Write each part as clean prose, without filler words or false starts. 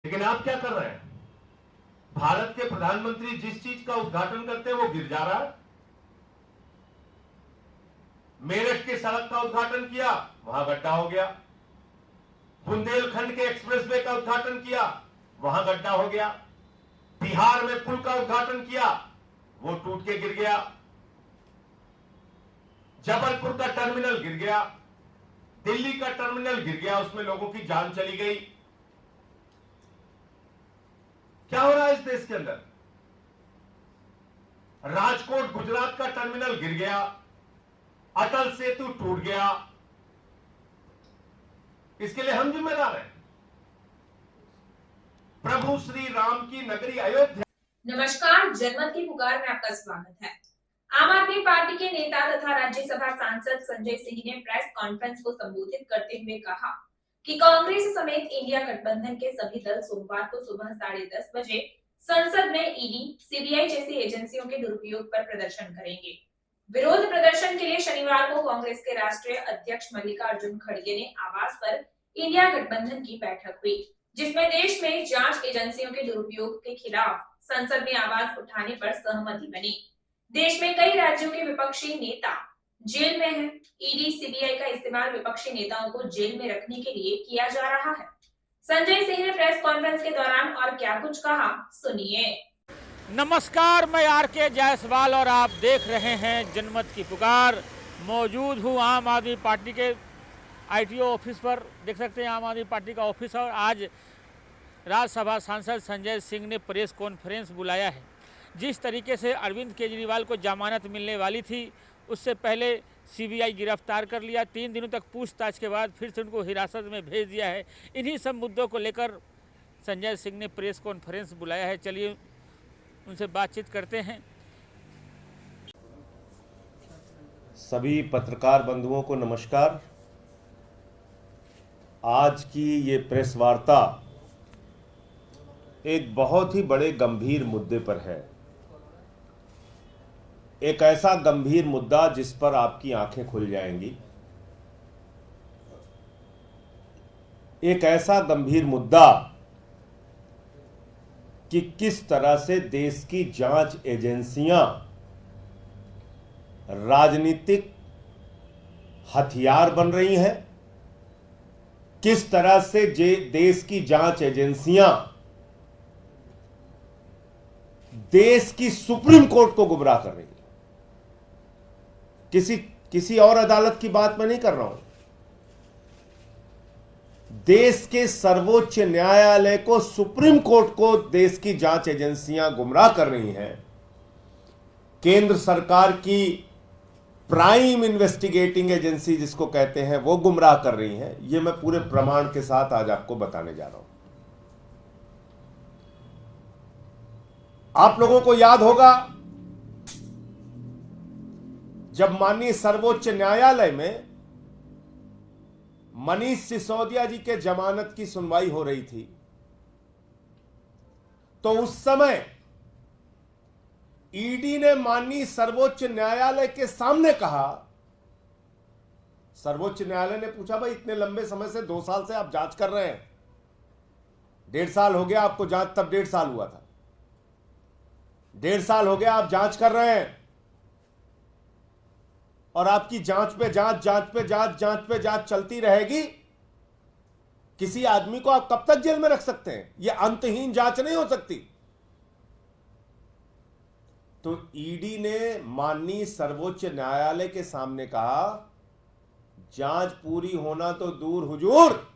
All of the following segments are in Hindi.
लेकिन आप क्या कर रहे हैं? भारत के प्रधानमंत्री जिस चीज का उद्घाटन करते हैं वो गिर जा रहा है। मेरठ के सड़क का उद्घाटन किया, वहां गड्ढा हो गया। बुंदेलखंड के एक्सप्रेसवे का उद्घाटन किया, वहां गड्ढा हो गया। बिहार में पुल का उद्घाटन किया, वो टूट के गिर गया। जबलपुर का टर्मिनल गिर गया, दिल्ली का टर्मिनल गिर गया, उसमें लोगों की जान चली गई। क्या हो रहा है इस देश के अंदर? राजकोट गुजरात का टर्मिनल गिर गया, अटल सेतु टूट गया। इसके लिए हम जिम्मेदार हैं। प्रभु श्री राम की नगरी अयोध्या। नमस्कार, जनमत की पुकार में आपका स्वागत है। आम आदमी पार्टी के नेता तथा राज्यसभा सांसद संजय सिंह ने प्रेस कॉन्फ्रेंस को संबोधित करते हुए कहा कि कांग्रेस समेत इंडिया गठबंधन के सभी दल सोमवार को सुबह 10:30 बजे संसद में ईडी, सीबीआई जैसी एजेंसियों के दुरुपयोग पर प्रदर्शन करेंगे। विरोध प्रदर्शन के लिए शनिवार को कांग्रेस के राष्ट्रीय अध्यक्ष मल्लिकार्जुन खड़गे ने आवास पर इंडिया गठबंधन की बैठक हुई, जिसमें देश में जांच एजेंसियों के दुरुपयोग के खिलाफ संसद में आवाज उठाने पर सहमति बनी। देश में कई राज्यों के विपक्षी नेता जेल में हैं। ईडी, सीबीआई का इस्तेमाल विपक्षी नेताओं को जेल में रखने के लिए किया जा रहा है। संजय सिंह ने प्रेस कॉन्फ्रेंस के दौरान और क्या कुछ कहा, सुनिए। नमस्कार, मैं आर.के. जायसवाल और आप देख रहे हैं जनमत की पुकार। मौजूद हूँ आम आदमी पार्टी के आईटीओ ऑफिस पर। देख सकते हैं आम आदमी पार्टी का ऑफिस, और आज राज्यसभा सांसद संजय सिंह ने प्रेस कॉन्फ्रेंस बुलाया है। जिस तरीके से अरविंद केजरीवाल को जमानत मिलने वाली थी, उससे पहले सीबीआई गिरफ्तार कर लिया। 3 दिनों तक पूछताछ के बाद फिर से उनको हिरासत में भेज दिया है। इन्हीं सब मुद्दों को लेकर संजय सिंह ने प्रेस कॉन्फ्रेंस बुलाया है। चलिए उनसे बातचीत करते हैं। सभी पत्रकार बंधुओं को नमस्कार। आज की ये प्रेस वार्ता एक बहुत ही बड़े गंभीर मुद्दे पर है। एक ऐसा गंभीर मुद्दा जिस पर आपकी आंखें खुल जाएंगी। एक ऐसा गंभीर मुद्दा कि किस तरह से देश की जांच एजेंसियां राजनीतिक हथियार बन रही हैं, किस तरह से देश की जांच एजेंसियां देश की सुप्रीम कोर्ट को गुमराह कर रही हैं। किसी और अदालत की बात मैं नहीं कर रहा हूं। देश के सर्वोच्च न्यायालय को, सुप्रीम कोर्ट को देश की जांच एजेंसियां गुमराह कर रही हैं। केंद्र सरकार की प्राइम इन्वेस्टिगेटिंग एजेंसी जिसको कहते हैं, वो गुमराह कर रही हैं। ये मैं पूरे प्रमाण के साथ आज आपको बताने जा रहा हूं। आप लोगों को याद होगा, जब माननीय सर्वोच्च न्यायालय में मनीष सिसोदिया जी के जमानत की सुनवाई हो रही थी, तो उस समय ईडी ने माननीय सर्वोच्च न्यायालय के सामने कहा। सर्वोच्च न्यायालय ने पूछा, भाई इतने लंबे समय से 2 साल से आप जांच कर रहे हैं, 1.5 साल हो गया आपको जांच, तब 1.5 साल हुआ था, 1.5 साल हो गया आप जांच कर रहे हैं, और आपकी जांच पे जांच, जांच पे जांच, जांच पे जांच चलती रहेगी। किसी आदमी को आप कब तक जेल में रख सकते हैं? यह अंतहीन जांच नहीं हो सकती। तो ईडी ने माननीय सर्वोच्च न्यायालय के सामने कहा, जांच पूरी होना तो दूर हुजूर,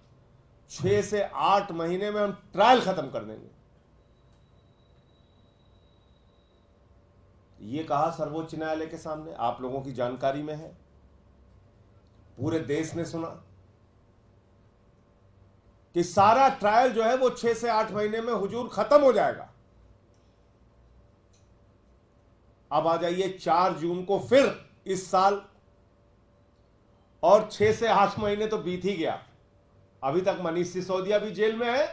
6 से 8 महीने में हम ट्रायल खत्म कर देंगे। ये कहा सर्वोच्च न्यायालय के सामने, आप लोगों की जानकारी में है, पूरे देश ने सुना कि सारा ट्रायल जो है वो 6 से 8 महीने में हुजूर खत्म हो जाएगा। अब आ जाइए 4 जून को फिर इस साल, और 6 से 8 महीने तो बीत ही गया। अभी तक मनीष सिसोदिया भी जेल में है,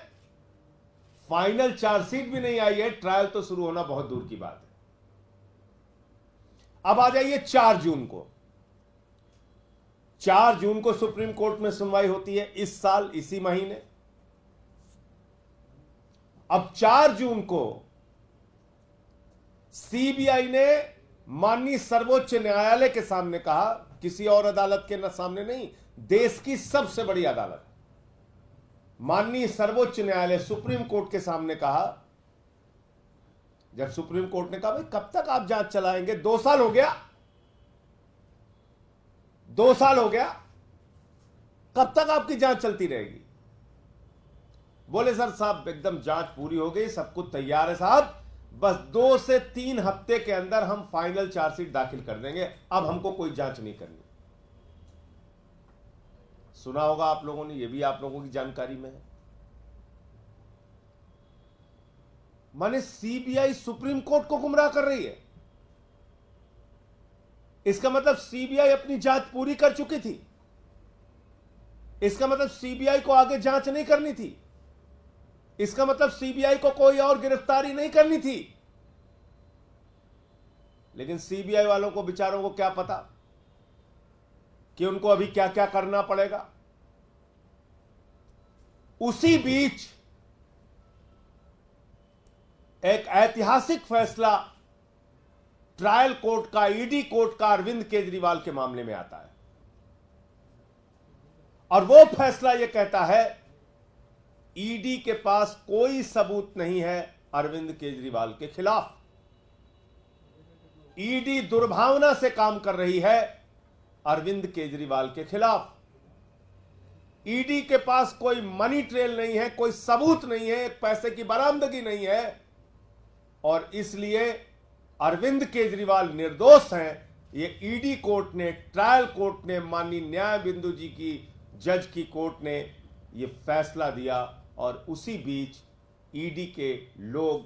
फाइनल चार्जशीट भी नहीं आई है, ट्रायल तो शुरू होना बहुत दूर की बात है। अब आ जाइए 4 जून को। 4 जून को सुप्रीम कोर्ट में सुनवाई होती है, इस साल इसी महीने। अब 4 जून को सीबीआई ने माननीय सर्वोच्च न्यायालय के सामने कहा, किसी और अदालत के सामने नहीं, देश की सबसे बड़ी अदालत माननीय सर्वोच्च न्यायालय सुप्रीम कोर्ट के सामने कहा, जब सुप्रीम कोर्ट ने कहा भाई कब तक आप जांच चलाएंगे, 2 साल हो गया, 2 साल हो गया, कब तक आपकी जांच चलती रहेगी? बोले सर साहब एकदम जांच पूरी हो गई, सब कुछ तैयार है साहब, बस 2 से 3 हफ्ते के अंदर हम फाइनल चार्जशीट दाखिल कर देंगे, अब हमको कोई जांच नहीं करनी। सुना होगा आप लोगों ने, ये भी आप लोगों की जानकारी में है। माने सीबीआई सुप्रीम कोर्ट को गुमराह कर रही है। इसका मतलब सीबीआई अपनी जांच पूरी कर चुकी थी। इसका मतलब सीबीआई को आगे जांच नहीं करनी थी। इसका मतलब सीबीआई को कोई और गिरफ्तारी नहीं करनी थी। लेकिन सीबीआई वालों को बेचारों को क्या पता कि उनको अभी क्या क्या करना पड़ेगा। उसी बीच एक ऐतिहासिक फैसला ट्रायल कोर्ट का, ईडी कोर्ट का अरविंद केजरीवाल के मामले में आता है और वो फैसला यह कहता है ईडी के पास कोई सबूत नहीं है अरविंद केजरीवाल के खिलाफ। ईडी दुर्भावना से काम कर रही है अरविंद केजरीवाल के खिलाफ। ईडी के पास कोई मनी ट्रेल नहीं है, कोई सबूत नहीं है, एक पैसे की बरामदगी नहीं है और इसलिए अरविंद केजरीवाल निर्दोष हैं। ये ईडी कोर्ट ने, ट्रायल कोर्ट ने, माननीय न्यायबिंदु जी की जज की कोर्ट ने ये फैसला दिया और उसी बीच ईडी के लोग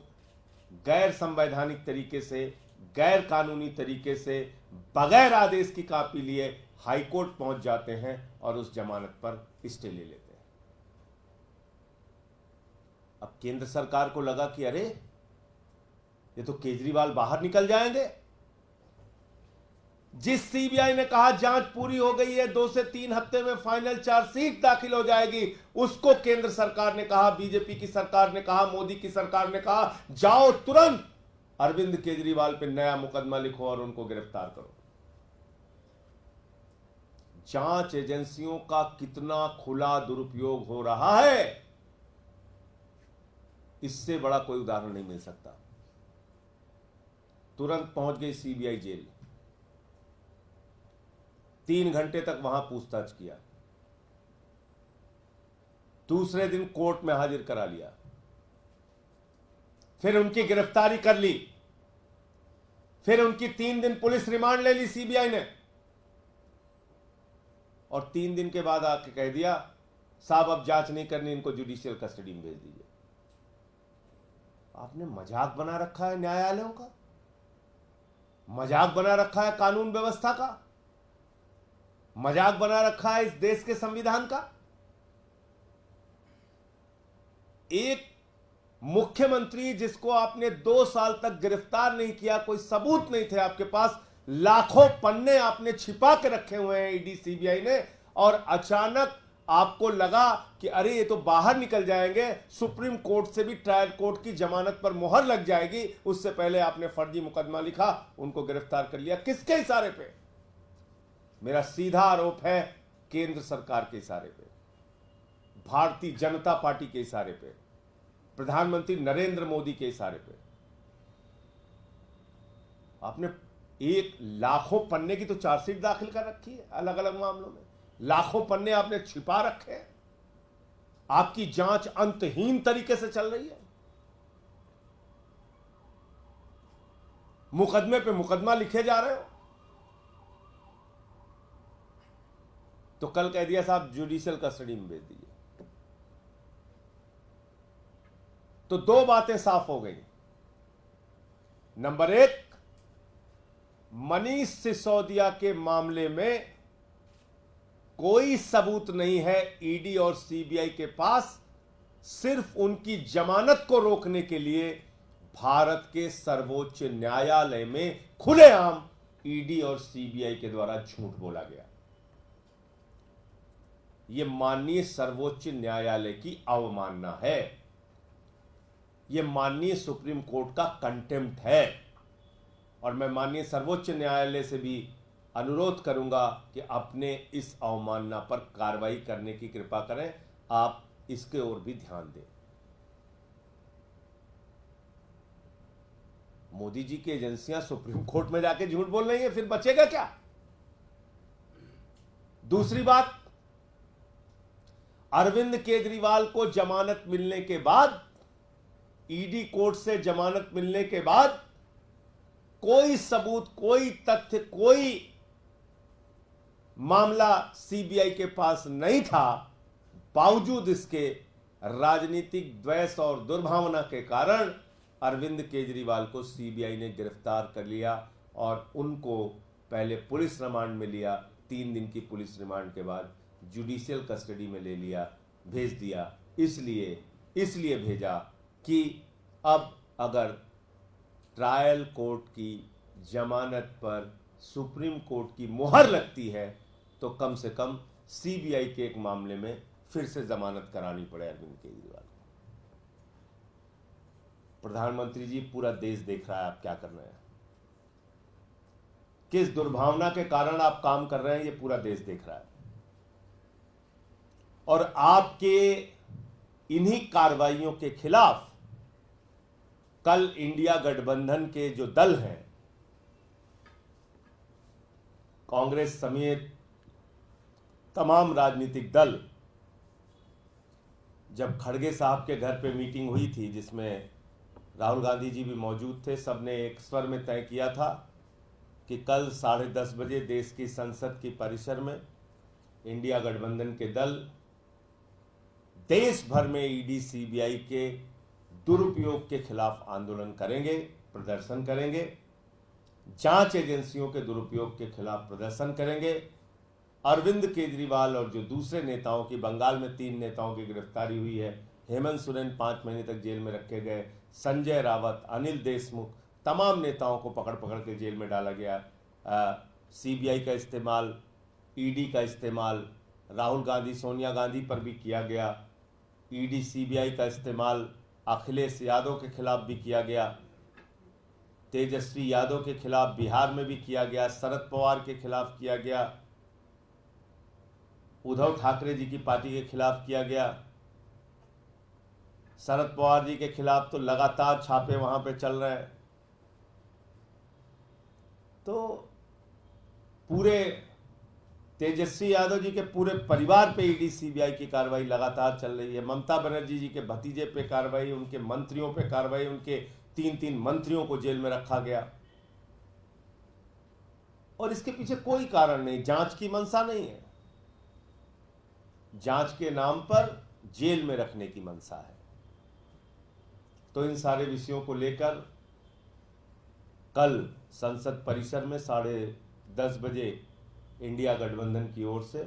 गैर संवैधानिक तरीके से, गैर कानूनी तरीके से, बगैर आदेश की कॉपी लिए हाईकोर्ट पहुंच जाते हैं और उस जमानत पर स्टे ले लेते हैं। अब केंद्र सरकार को लगा कि अरे ये तो केजरीवाल बाहर निकल जाएंगे। जिस सीबीआई ने कहा जांच पूरी हो गई है, 2 से 3 हफ्ते में फाइनल चार्जशीट दाखिल हो जाएगी, उसको केंद्र सरकार ने कहा, बीजेपी की सरकार ने कहा, मोदी की सरकार ने कहा जाओ तुरंत अरविंद केजरीवाल पे नया मुकदमा लिखो और उनको गिरफ्तार करो। जांच एजेंसियों का कितना खुला दुरुपयोग हो रहा है, इससे बड़ा कोई उदाहरण नहीं मिल सकता। तुरंत पहुंच गई सीबीआई जेल, 3 घंटे तक वहां पूछताछ किया, दूसरे दिन कोर्ट में हाजिर करा लिया, फिर उनकी गिरफ्तारी कर ली, फिर उनकी 3 दिन पुलिस रिमांड ले ली सीबीआई ने और 3 दिन के बाद आके कह दिया साहब अब जांच नहीं करनी, इनको जुडिशियल कस्टडी में भेज दीजिए। आपने मजाक बना रखा है न्यायालयों का, मजाक बना रखा है कानून व्यवस्था का, मजाक बना रखा है इस देश के संविधान का। एक मुख्यमंत्री जिसको आपने 2 साल तक गिरफ्तार नहीं किया, कोई सबूत नहीं थे आपके पास, लाखों पन्ने आपने छिपा के रखे हुए हैं ईडी सीबीआई ने, और अचानक आपको लगा कि अरे ये तो बाहर निकल जाएंगे, सुप्रीम कोर्ट से भी ट्रायल कोर्ट की जमानत पर मुहर लग जाएगी, उससे पहले आपने फर्जी मुकदमा लिखा, उनको गिरफ्तार कर लिया। किसके इशारे पे? मेरा सीधा आरोप है केंद्र सरकार के इशारे पे, भारतीय जनता पार्टी के इशारे पे, प्रधानमंत्री नरेंद्र मोदी के इशारे पे। आपने एक लाखों पन्ने की तो चार्जशीट दाखिल कर रखी है अलग अलग मामलों में, लाखों पन्ने आपने छिपा रखे हैं, आपकी जांच अंतहीन तरीके से चल रही है, मुकदमे पे मुकदमा लिखे जा रहे हो। तो कल कह दिया साहब जुडिशियल कस्टडी में भेज दीजिए। तो 2 बातें साफ हो गई। नंबर 1, मनीष सिसोदिया के मामले में कोई सबूत नहीं है ईडी और सीबीआई के पास, सिर्फ उनकी जमानत को रोकने के लिए भारत के सर्वोच्च न्यायालय में खुलेआम ईडी और सीबीआई के द्वारा झूठ बोला गया। यह माननीय सर्वोच्च न्यायालय की अवमानना है। ये माननीय सुप्रीम कोर्ट का कंटेम्प्ट है। और मैं माननीय सर्वोच्च न्यायालय से भी अनुरोध करूंगा कि अपने इस अवमानना पर कार्रवाई करने की कृपा करें। आप इसके ओर भी ध्यान दें। मोदी जी की एजेंसियां सुप्रीम कोर्ट में जाके झूठ बोल रही हैं, फिर बचेगा क्या? दूसरी बात, अरविंद केजरीवाल को जमानत मिलने के बाद, ईडी कोर्ट से जमानत मिलने के बाद कोई सबूत, कोई तथ्य, कोई मामला सीबीआई के पास नहीं था। बावजूद इसके राजनीतिक द्वेष और दुर्भावना के कारण अरविंद केजरीवाल को सीबीआई ने गिरफ्तार कर लिया और उनको पहले पुलिस रिमांड में लिया। 3 दिन की पुलिस रिमांड के बाद जुडिशियल कस्टडी में ले लिया, भेज दिया। इसलिए भेजा कि अब अगर ट्रायल कोर्ट की जमानत पर सुप्रीम कोर्ट की मुहर लगती है तो कम से कम सीबीआई के एक मामले में फिर से जमानत करानी पड़े अरविंद केजरीवाल को। प्रधानमंत्री जी, पूरा देश देख रहा है आप क्या कर रहे हैं, किस दुर्भावना के कारण आप काम कर रहे हैं, ये पूरा देश देख रहा है। और आपके इन्हीं कार्रवाइयों के खिलाफ कल इंडिया गठबंधन के जो दल हैं, कांग्रेस समेत तमाम राजनीतिक दल, जब खड़गे साहब के घर पे मीटिंग हुई थी जिसमें राहुल गांधी जी भी मौजूद थे, सबने एक स्वर में तय किया था कि कल 10:30 बजे देश की संसद की परिसर में इंडिया गठबंधन के दल देश भर में ईडी सीबीआई के दुरुपयोग के खिलाफ आंदोलन करेंगे, प्रदर्शन करेंगे, जांच एजेंसियों के दुरुपयोग के खिलाफ प्रदर्शन करेंगे। अरविंद केजरीवाल और जो दूसरे नेताओं की, बंगाल में 3 नेताओं की गिरफ्तारी हुई है, हेमंत सोरेन 5 महीने तक जेल में रखे गए, संजय रावत, अनिल देशमुख, तमाम नेताओं को पकड़ पकड़ के जेल में डाला गया। सीबीआई का इस्तेमाल, ईडी का इस्तेमाल राहुल गांधी, सोनिया गांधी पर भी किया गया। ईडी सीबीआई का इस्तेमाल अखिलेश यादव के खिलाफ भी किया गया, तेजस्वी यादव के खिलाफ बिहार में भी किया गया, शरद पवार के खिलाफ किया गया, उद्धव ठाकरे जी की पार्टी के खिलाफ किया गया। शरद पवार जी के खिलाफ तो लगातार छापे वहां पे चल रहे हैं। तो पूरे तेजस्वी यादव जी के पूरे परिवार पे ईडी सीबीआई की कार्रवाई लगातार चल रही है। ममता बनर्जी जी के भतीजे पे कार्रवाई, उनके मंत्रियों पे कार्रवाई, उनके 3 मंत्रियों को जेल में रखा गया। और इसके पीछे कोई कारण नहीं, जांच की मंशा नहीं है, जांच के नाम पर जेल में रखने की मंशा है। तो इन सारे विषयों को लेकर कल संसद परिसर में 10:30 बजे इंडिया गठबंधन की ओर से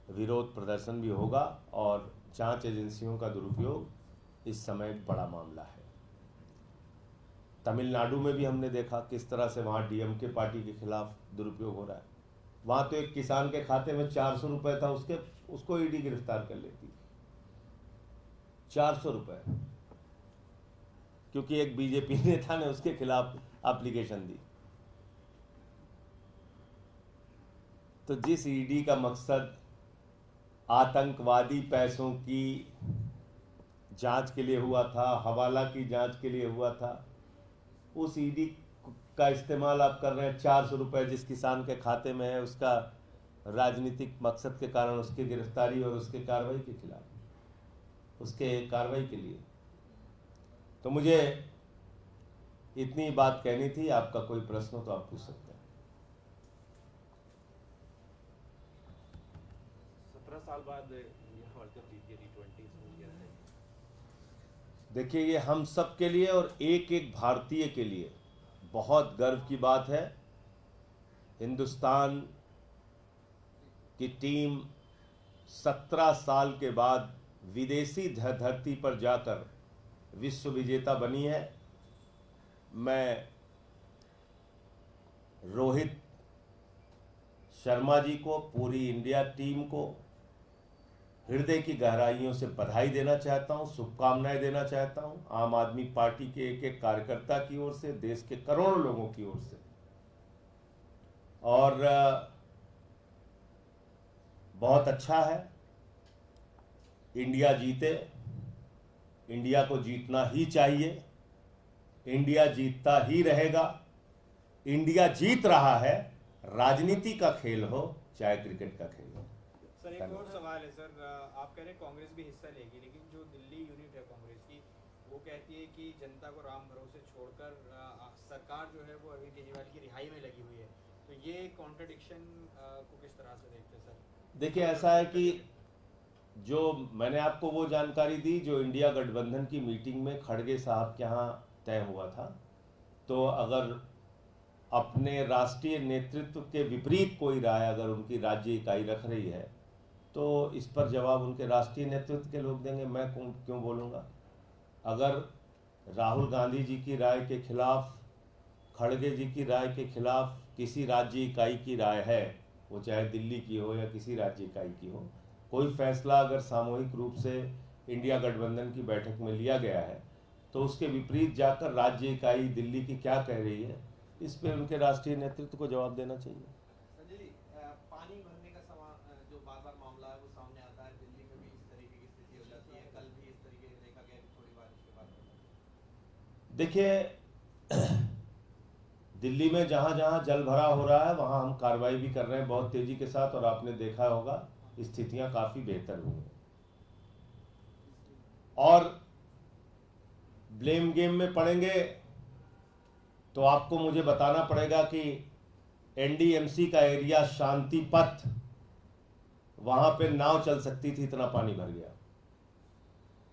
विरोध प्रदर्शन भी होगा। और जांच एजेंसियों का दुरुपयोग इस समय एक बड़ा मामला है। तमिलनाडु में भी हमने देखा किस तरह से वहां डीएमके पार्टी के खिलाफ दुरुपयोग हो रहा है। वहां तो एक किसान के खाते में 400 रुपए था, उसको ईडी गिरफ्तार कर लेती। 400 रुपए, क्योंकि एक बीजेपी नेता ने उसके खिलाफ एप्लीकेशन दी। तो जिस ईडी का मकसद आतंकवादी पैसों की जांच के लिए हुआ था, हवाला की जांच के लिए हुआ था, उस ईडी का इस्तेमाल आप कर रहे हैं। 400 रुपए जिस किसान के खाते में है, उसका राजनीतिक मकसद के कारण उसकी गिरफ्तारी और उसके कार्रवाई के खिलाफ, उसके कार्रवाई के लिए। तो मुझे इतनी बात कहनी थी। आपका कोई प्रश्न हो तो आप पूछ सकते हैं। 17 साल बाद इंडिया वर्ल्ड कप जीत गई T20 है। देखिए, ये हम सब के लिए और एक एक भारतीय के लिए बहुत गर्व की बात है। हिंदुस्तान की टीम 17 साल के बाद विदेशी धरती पर जाकर विश्व विजेता बनी है। मैं रोहित शर्मा जी को, पूरी इंडिया टीम को हृदय की गहराइयों से बधाई देना चाहता हूं, शुभकामनाएं देना चाहता हूं आम आदमी पार्टी के एक एक कार्यकर्ता की ओर से, देश के करोड़ों लोगों की ओर से। और बहुत अच्छा है, इंडिया जीते, इंडिया को जीतना ही चाहिए, इंडिया जीतता ही रहेगा, इंडिया जीत रहा है, राजनीति का खेल हो चाहे क्रिकेट का खेल हो। सर एक और सवाल है सर, आप कह रहे हैं कांग्रेस भी हिस्सा लेगी, लेकिन जो दिल्ली यूनिट है कांग्रेस की वो कहती है कि जनता को राम भरोसे छोड़कर सरकार जो है वो अरविंद केजरीवाल की रिहाई में लगी हुई है, तो ये कॉन्ट्रडिक्शन को किस तरह से देखते हैं सर? देखिए, ऐसा है कि जो मैंने आपको वो जानकारी दी जो इंडिया गठबंधन की मीटिंग में खड़गे साहब के यहाँ तय हुआ था, तो अगर अपने राष्ट्रीय नेतृत्व के विपरीत कोई राय अगर उनकी राज्य इकाई रख रही है तो इस पर जवाब उनके राष्ट्रीय नेतृत्व के लोग देंगे, मैं क्यों बोलूँगा। अगर राहुल गांधी जी की राय के खिलाफ, खड़गे जी की राय के खिलाफ किसी राज्य इकाई की राय है, वो चाहे दिल्ली की हो या किसी राज्य इकाई की हो, कोई फैसला अगर सामूहिक रूप से इंडिया गठबंधन की बैठक में लिया गया है तो उसके विपरीत जाकर राज्य इकाई दिल्ली की क्या कह रही है, इस पर उनके राष्ट्रीय नेतृत्व को जवाब देना चाहिए। संजय जी, पानी भरने का जो बार-बार मामला है वो सामने आता है, दिल्ली में भी इस तरीके की स्थिति हो जाती है, कल भी इस तरीके से देखा गया थोड़ी बारिश के बाद। देखिए, दिल्ली में जहां जहां जल भरा हो रहा है वहां हम कार्रवाई भी कर रहे हैं बहुत तेजी के साथ, और आपने देखा होगा स्थितियां काफी बेहतर हुई हैं। और ब्लेम गेम में पड़ेंगे तो आपको मुझे बताना पड़ेगा कि एनडीएमसी का एरिया शांति पथ, वहां पे नाव चल सकती थी, इतना पानी भर गया।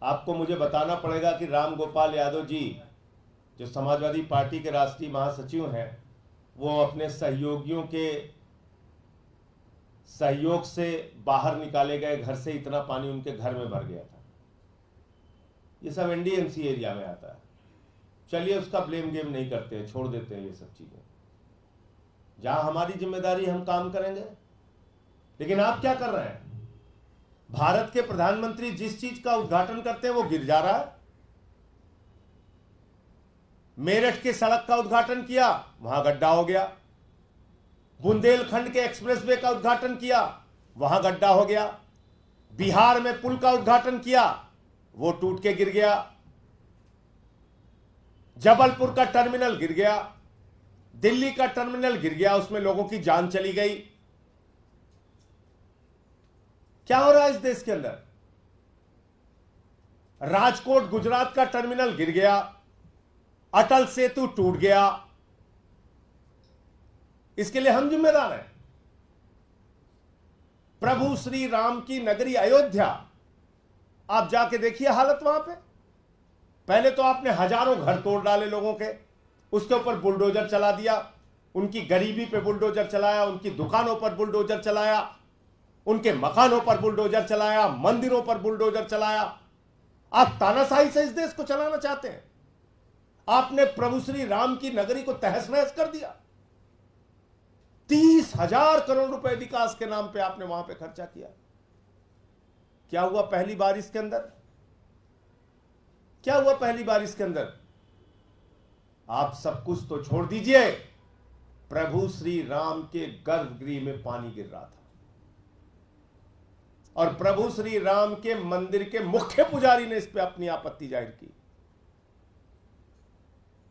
आपको मुझे बताना पड़ेगा कि राम गोपाल यादव जी जो समाजवादी पार्टी के राष्ट्रीय महासचिव हैं, वो अपने सहयोगियों के सहयोग से बाहर निकाले गए घर से इतना पानी उनके घर में भर गया था। ये सब एनडीएमसी एरिया में आता है। चलिए, उसका ब्लेम गेम नहीं करते हैं, छोड़ देते हैं ये सब चीजें। जहां हमारी जिम्मेदारी हम काम करेंगे। लेकिन आप क्या कर रहे हैं? भारत के प्रधानमंत्री जिस चीज का उद्घाटन करते हैं वो गिर जा रहा है। मेरठ के सड़क का उद्घाटन किया, वहां गड्ढा हो गया। बुंदेलखंड के एक्सप्रेसवे का उद्घाटन किया, वहां गड्ढा हो गया। बिहार में पुल का उद्घाटन किया, वो टूट के गिर गया। जबलपुर का टर्मिनल गिर गया, दिल्ली का टर्मिनल गिर गया, उसमें लोगों की जान चली गई। क्या हो रहा है इस देश के अंदर? राजकोट गुजरात का टर्मिनल गिर गया, अटल सेतु टूट गया। इसके लिए हम जिम्मेदार हैं। प्रभु श्री राम की नगरी अयोध्या, आप जाके देखिए हालत वहां पे। पहले तो आपने हजारों घर तोड़ डाले लोगों के, उसके ऊपर बुलडोजर चला दिया, उनकी गरीबी पे बुलडोजर चलाया, उनकी दुकानों पर बुलडोजर चलाया, उनके मकानों पर बुलडोजर चलाया, मंदिरों पर बुलडोजर चलाया। आप तानाशाही से इस देश को चलाना चाहते हैं। आपने प्रभु श्री राम की नगरी को तहस नहस कर दिया। 30,000 करोड़ रुपए विकास के नाम पे आपने वहां पे खर्चा किया। क्या हुआ पहली बारिश के अंदर? क्या हुआ पहली बारिश के अंदर? आप सब कुछ तो छोड़ दीजिए, प्रभु श्री राम के गर्भगृह में पानी गिर रहा था और प्रभु श्री राम के मंदिर के मुख्य पुजारी ने इस पे अपनी आपत्ति जाहिर की।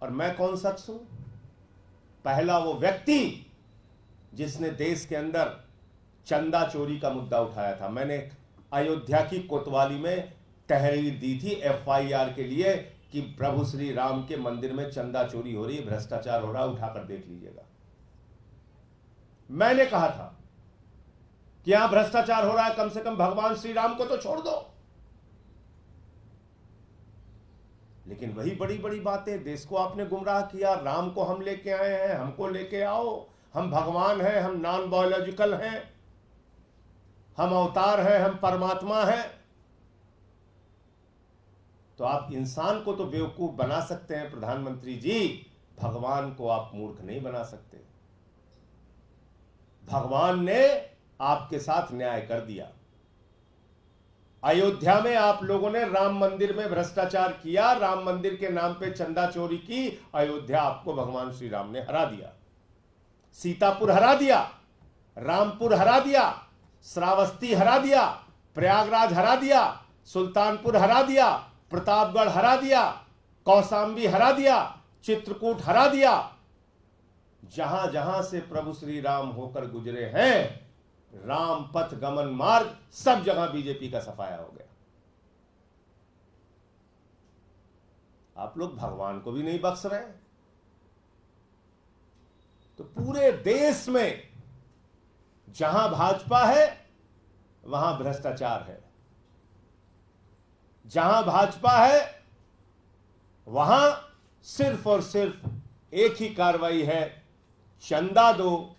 और मैं कौन शख्स हूं? पहला वो व्यक्ति जिसने देश के अंदर चंदा चोरी का मुद्दा उठाया था। मैंने अयोध्या की कोतवाली में तहरीर दी थी एफआईआर के लिए कि प्रभु श्री राम के मंदिर में चंदा चोरी हो रही है, भ्रष्टाचार हो रहा है, उठाकर देख लीजिएगा। मैंने कहा था कि यहां भ्रष्टाचार हो रहा है, कम से कम भगवान श्री राम को तो छोड़ दो। लेकिन वही बड़ी बड़ी बातें, देश को आपने गुमराह किया। राम को हम लेके आए हैं, हमको लेके आओ, हम भगवान हैं, हम नॉन बायोलॉजिकल हैं, हम अवतार हैं, हम परमात्मा हैं। तो आप इंसान को तो बेवकूफ बना सकते हैं प्रधानमंत्री जी, भगवान को आप मूर्ख नहीं बना सकते। भगवान ने आपके साथ न्याय कर दिया। अयोध्या में आप लोगों ने राम मंदिर में भ्रष्टाचार किया, राम मंदिर के नाम पे चंदा चोरी की, अयोध्या आपको भगवान श्री राम ने हरा दिया। सीतापुर हरा दिया, रामपुर हरा दिया, श्रावस्ती हरा दिया, प्रयागराज हरा दिया, सुल्तानपुर हरा दिया, प्रतापगढ़ हरा दिया, कौशाम्बी हरा दिया, चित्रकूट हरा दिया। जहां जहां से प्रभु श्री राम होकर गुजरे हैं, राम पथ गमन मार्ग, सब जगह बीजेपी का सफाया हो गया। आप लोग भगवान को भी नहीं बख्श रहे। तो पूरे देश में जहां भाजपा है वहां भ्रष्टाचार है, जहां भाजपा है वहां सिर्फ और सिर्फ एक ही कार्रवाई है, चंदा दो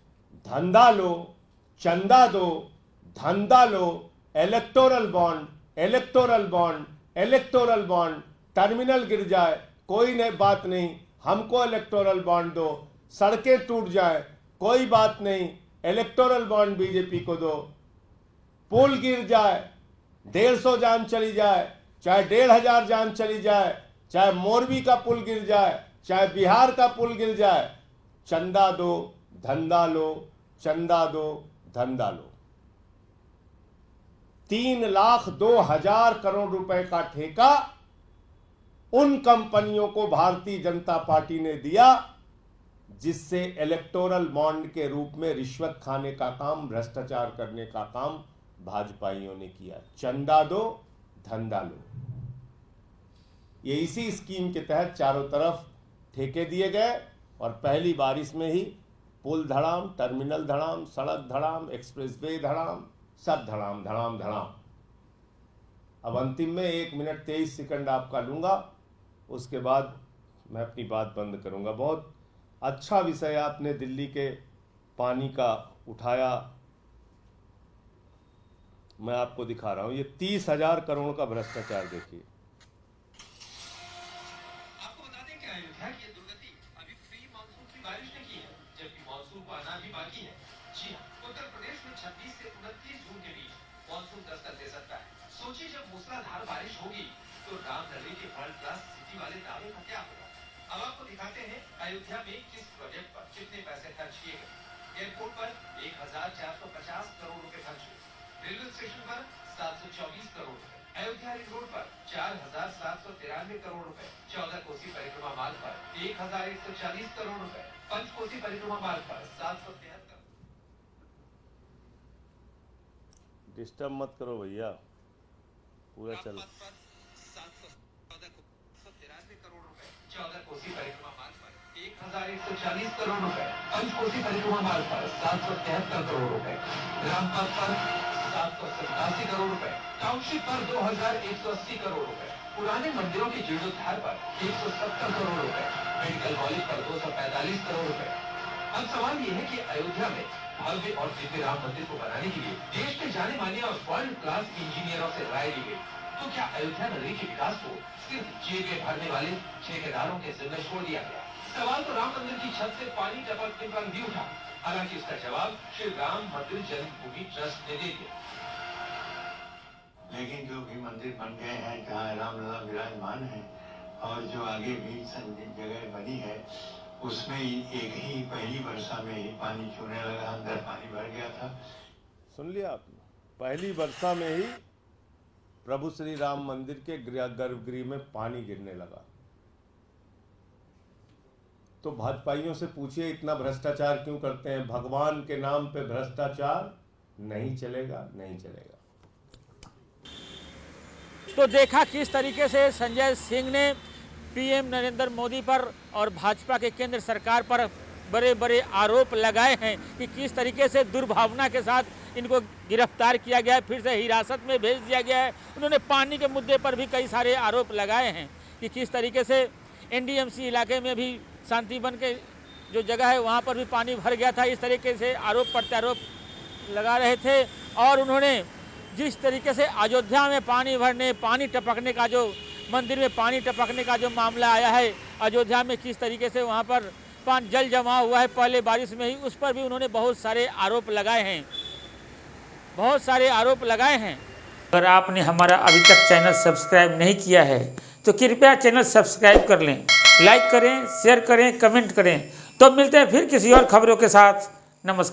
धंधा लो, चंदा दो धंधा लो, electoral bond, electoral bond, electoral bond, terminal गिर जाए कोई नहीं बात नहीं, हमको इलेक्टोरल बॉन्ड दो, सड़कें टूट जाए कोई बात नहीं, इलेक्टोरल बॉन्ड बीजेपी को दो, पुल गिर जाए, 150 जान चली जाए, चाहे 1500 जान चली जाए, चाहे मोरबी का पुल गिर जाए, चाहे बिहार का पुल गिर जाए, चंदा दो धंधा लो, चंदा दो धंधा लो। 3,02,000 करोड़ रुपए का ठेका उन कंपनियों को भारतीय जनता पार्टी ने दिया जिससे इलेक्टोरल बॉन्ड के रूप में रिश्वत खाने का काम, भ्रष्टाचार करने का काम भाजपाइयों ने किया। चंदा दो धंधा लो, ये इसी स्कीम के तहत चारों तरफ ठेके दिए गए और पहली बारिश में ही पुल धड़ाम, टर्मिनल धड़ाम, सड़क धड़ाम, एक्सप्रेसवे धड़ाम, सब धड़ाम धड़ाम धड़ाम। अब अंतिम में 1 मिनट 23 सेकंड आपका लूंगा, उसके बाद मैं अपनी बात बंद करूंगा। बहुत अच्छा विषय आपने दिल्ली के पानी का उठाया, मैं आपको दिखा रहा हूं। ये 30,000 करोड़ का भ्रष्टाचार देखिए। आपको बता दें कि अयोध्या की ये दुर्गति अभी प्री मानसून की बारिश ने की है, जबकि मानसून को आना भी बाकी है। जी हाँ, उत्तर प्रदेश में 26 से 29 जून के बीच मानसून दस्तक दे सकता है। सोचिए जब मूसलाधार बारिश होगी तो रामनगरी के वर्ल्ड क्लास सिटी वाले दावे का क्या होगा। अब आपको दिखाते हैं अयोध्या में किस प्रोजेक्ट पर कितने पैसे खर्च किए गए। एयरपोर्ट पर 1,450 करोड़ रुपए खर्च हुए, रेलवे स्टेशन पर 724 करोड़ रुपए, अयोध्या रिंग रोड पर 4,793 करोड़ रुपए, 14 कोसी परिक्रमा मार्ग पर 1,140 करोड़ रुपए, पंचकोसी परिक्रमा मार्ग पर 773। डिस्टर्ब मत करो भैया, पूरा चल। 793 करोड़ रुपए, 14 कोसी परिक्रमा मार्ग पर 1,140 करोड़ रुपए, पंचकोसी परिक्रमा मार्ग पर 773 करोड़ रुपए, रामपथ पर 787 करोड़ रुपए, टाउनशिप पर 2,180 करोड़ रुपए, पुराने मंदिरों के जीर्णोद्धार पर 170 करोड़ रुपए, मेडिकल कॉलेज पर 245 करोड़ रुपए। अब सवाल ये है कि अयोध्या में भव्य और दिव्य राम मंदिर को बनाने के लिए देश के जाने माने और वर्ल्ड क्लास इंजीनियरों से राय ली गई, तो क्या अयोध्या नगरी के विकास को सिर्फ जेबें भरने वाले ठेकेदारों के जिम्मे छोड़ दिया गया? सवाल तो राम मंदिर की छत से पानी टपकने पर भी उठा, हालांकि इसका जवाब श्री राम मंदिर जन्मभूमि ट्रस्ट ने दे दिया। लेकिन जो भी मंदिर बन गए हैं, जहाँ रामलला विराजमान है और जो आगे भी जगह बनी है, उसमें एक ही पहली वर्षा में ही पानी छूने लगा, अंदर पानी भर गया था। सुन लिया आपने, पहली वर्षा में ही प्रभु श्री राम मंदिर के गर्भगृह में पानी गिरने लगा। तो भाजपाइयों से पूछिए इतना भ्रष्टाचार क्यों करते हैं? भगवान के नाम पे भ्रष्टाचार नहीं चलेगा, नहीं चलेगा। तो देखा किस तरीके से संजय सिंह ने पीएम नरेंद्र मोदी पर और भाजपा के केंद्र सरकार पर बड़े बड़े आरोप लगाए हैं कि किस तरीके से दुर्भावना के साथ इनको गिरफ्तार किया गया है, फिर से हिरासत में भेज दिया गया है। उन्होंने पानी के मुद्दे पर भी कई सारे आरोप लगाए हैं कि किस तरीके से एनडीएमसी इलाके में भी शांतिवन के जो जगह है वहाँ पर भी पानी भर गया था। इस तरीके से आरोप प्रत्यारोप लगा रहे थे और उन्होंने जिस तरीके से अयोध्या में पानी भरने, पानी टपकने का जो मंदिर में पानी टपकने का जो मामला आया है, अयोध्या में किस तरीके से वहाँ पर जल जमा हुआ है पहले बारिश में ही, उस पर भी उन्होंने बहुत सारे आरोप लगाए हैं, बहुत सारे आरोप लगाए हैं। अगर आपने हमारा अभी तक चैनल सब्सक्राइब नहीं किया है तो कृपया चैनल सब्सक्राइब कर लें, लाइक करें, शेयर करें, कमेंट करें। तो मिलते हैं फिर किसी और खबरों के साथ। नमस्कार।